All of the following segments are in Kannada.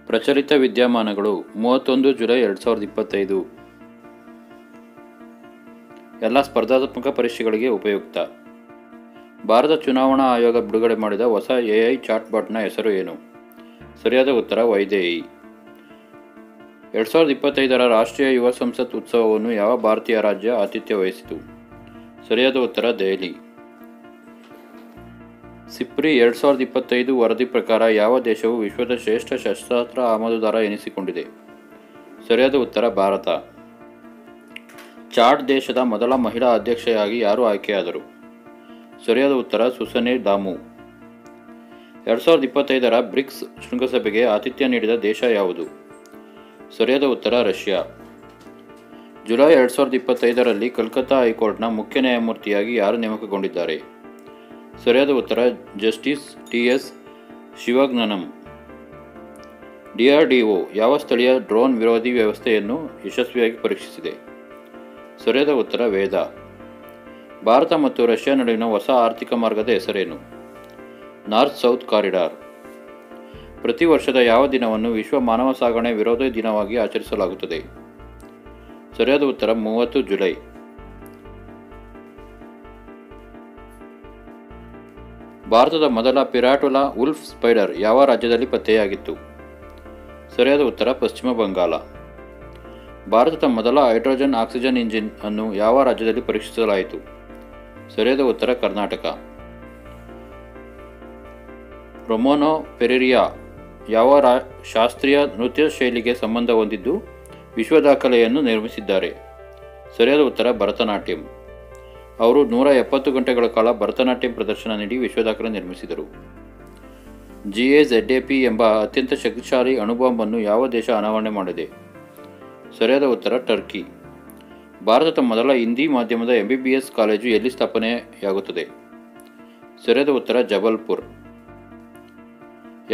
ಪ್ರಚಲಿತ ವಿದ್ಯಮಾನಗಳು 31 ಜುಲೈ 2025 ಎಲ್ಲ ಸ್ಪರ್ಧಾತ್ಮಕ ಪರೀಕ್ಷೆಗಳಿಗೆ ಉಪಯುಕ್ತ. ಭಾರತ ಚುನಾವಣಾ ಆಯೋಗ ಬಿಡುಗಡೆ ಮಾಡಿದ ಹೊಸ AI ಚಾಟ್ಬಾಟ್ನ ಹೆಸರು ಏನು? ಸರಿಯಾದ ಉತ್ತರ ವೈದೇಹಿ. 2025ರ ರಾಷ್ಟ್ರೀಯ ಯುವ ಸಂಸತ್ ಉತ್ಸವವನ್ನು ಯಾವ ಭಾರತೀಯ ರಾಜ್ಯ ಆತಿಥ್ಯ ವಹಿಸಿತು? ಸರಿಯಾದ ಉತ್ತರ ದೆಹಲಿ. ಸಿಪ್ರಿ 2025 ವರದಿ ಪ್ರಕಾರ ಯಾವ ದೇಶವು ವಿಶ್ವದ ಶ್ರೇಷ್ಠ ಶಸ್ತ್ರಾಸ್ತ್ರ ಆಮದುದಾರ ಎನಿಸಿಕೊಂಡಿದೆ? ಸರಿಯಾದ ಉತ್ತರ ಭಾರತ. ಚಾಡ್ ದೇಶದ ಮೊದಲ ಮಹಿಳಾ ಅಧ್ಯಕ್ಷೆಯಾಗಿ ಯಾರು ಆಯ್ಕೆಯಾದರು? ಸರಿಯಾದ ಉತ್ತರ ಸುಸನೆ ದಾಮು. 2025ರ ಬ್ರಿಕ್ಸ್ ಶೃಂಗಸಭೆಗೆ ಆತಿಥ್ಯ ನೀಡಿದ ದೇಶ ಯಾವುದು? ಸರಿಯಾದ ಉತ್ತರ ರಷ್ಯಾ. ಜುಲೈ 2025ರಲ್ಲಿ ಕಲ್ಕತ್ತಾ ಹೈಕೋರ್ಟ್ನ ಮುಖ್ಯ ನ್ಯಾಯಮೂರ್ತಿಯಾಗಿ ಯಾರು ನೇಮಕಗೊಂಡಿದ್ದಾರೆ? ಸರಿಯಾದ ಉತ್ತರ ಜಸ್ಟಿಸ್ TS ಶಿವಜ್ಞಾನಂ. DRDO ಯಾವ ಸ್ಥಳೀಯ ಡ್ರೋನ್ ವಿರೋಧಿ ವ್ಯವಸ್ಥೆಯನ್ನು ಯಶಸ್ವಿಯಾಗಿ ಪರೀಕ್ಷಿಸಿದೆ? ಸರಿಯಾದ ಉತ್ತರ ವೇದ. ಭಾರತ ಮತ್ತು ರಷ್ಯಾ ನಡುವಿನ ಹೊಸ ಆರ್ಥಿಕ ಮಾರ್ಗದ ಹೆಸರೇನು? North south corridor. ಪ್ರತಿ ವರ್ಷದ ಯಾವ ದಿನವನ್ನು ವಿಶ್ವ ಮಾನವ ಸಾಗಣೆ ವಿರೋಧಿ ದಿನವಾಗಿ ಆಚರಿಸಲಾಗುತ್ತದೆ? ಸರಿಯಾದ ಉತ್ತರ 30 ಜುಲೈ. ಭಾರತದ ಮೊದಲ ಪಿರಾಟುಲಾ ವುಲ್ಫ್ ಸ್ಪೈಡರ್ ಯಾವ ರಾಜ್ಯದಲ್ಲಿ ಪತ್ತೆಯಾಗಿತ್ತು? ಸರಿಯಾದ ಉತ್ತರ ಪಶ್ಚಿಮ ಬಂಗಾಳ. ಭಾರತದ ಮೊದಲ ಹೈಡ್ರೋಜನ್ ಆಕ್ಸಿಜನ್ ಇಂಜಿನ್ ಅನ್ನು ಯಾವ ರಾಜ್ಯದಲ್ಲಿ ಪರೀಕ್ಷಿಸಲಾಯಿತು? ಸರಿಯಾದ ಉತ್ತರ ಕರ್ನಾಟಕ. ರೊಮೊನೊ ಪೆರೇರಿಯಾ ಯಾವ ಶಾಸ್ತ್ರೀಯ ನೃತ್ಯ ಶೈಲಿಗೆ ಸಂಬಂಧ ಹೊಂದಿದ್ದು ವಿಶ್ವ ದಾಖಲೆಯನ್ನು ನಿರ್ಮಿಸಿದ್ದಾರೆ? ಸರಿಯಾದ ಉತ್ತರ ಭರತನಾಟ್ಯಂ. ಅವರು 170 ಗಂಟೆಗಳ ಕಾಲ ಭರತನಾಟ್ಯಂ ಪ್ರದರ್ಶನ ನೀಡಿ ವಿಶ್ವ ದಾಖಲೆ ನಿರ್ಮಿಸಿದರು. GAZAP ಎಂಬ ಅತ್ಯಂತ ಶಕ್ತಿಶಾಲಿ ಅಣುಬಾಂಬನ್ನು ಯಾವ ದೇಶ ಅನಾವರಣೆ ಮಾಡಿದೆ? ಸರಿಯಾದ ಉತ್ತರ ಟರ್ಕಿ. ಭಾರತದ ಮೊದಲ ಹಿಂದಿ ಮಾಧ್ಯಮದ MBBS ಕಾಲೇಜು ಎಲ್ಲಿ ಸ್ಥಾಪನೆಯಾಗುತ್ತದೆ? ಸರಿಯಾದ ಉತ್ತರ ಜಬಲ್ಪುರ್.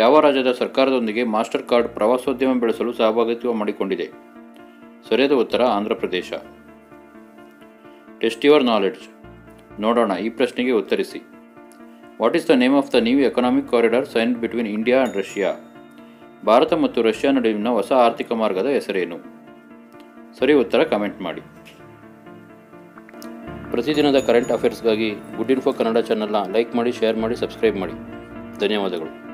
ಯಾವ ರಾಜ್ಯದ ಸರ್ಕಾರದೊಂದಿಗೆ ಮಾಸ್ಟರ್ ಕಾರ್ಡ್ ಪ್ರವಾಸೋದ್ಯಮ ಬೆಳೆಸಲು ಸಹಭಾಗಿತ್ವ ಮಾಡಿಕೊಂಡಿದೆ? ಸರಿಯಾದ ಉತ್ತರ ಆಂಧ್ರಪ್ರದೇಶ. Test your knowledge. ನೋಡೋಣ, ಈ ಪ್ರಶ್ನೆಗೆ ಉತ್ತರಿಸಿ. What is the name of the new economic corridor signed between India and Russia? Bharat ಮತ್ತು ರಷ್ಯಾ ನಡುವಿನ ಹೊಸ ಆರ್ಥಿಕ ಮಾರ್ಗದ ಹೆಸರೇನು? ಸರಿ ಉತ್ತರ ಕಮೆಂಟ್ ಮಾಡಿ. ಪ್ರತಿದಿನದ ಕರೆಂಟ್ ಅಫೇರ್ಸ್ಗಾಗಿ ಗುಡ್ ಇನ್ಫೋ ಕನ್ನಡ ಚಾನೆಲ್ನ ಲೈಕ್ ಮಾಡಿ, ಶೇರ್ ಮಾಡಿ, ಸಬ್ಸ್ಕ್ರೈಬ್ ಮಾಡಿ. ಧನ್ಯವಾದಗಳು.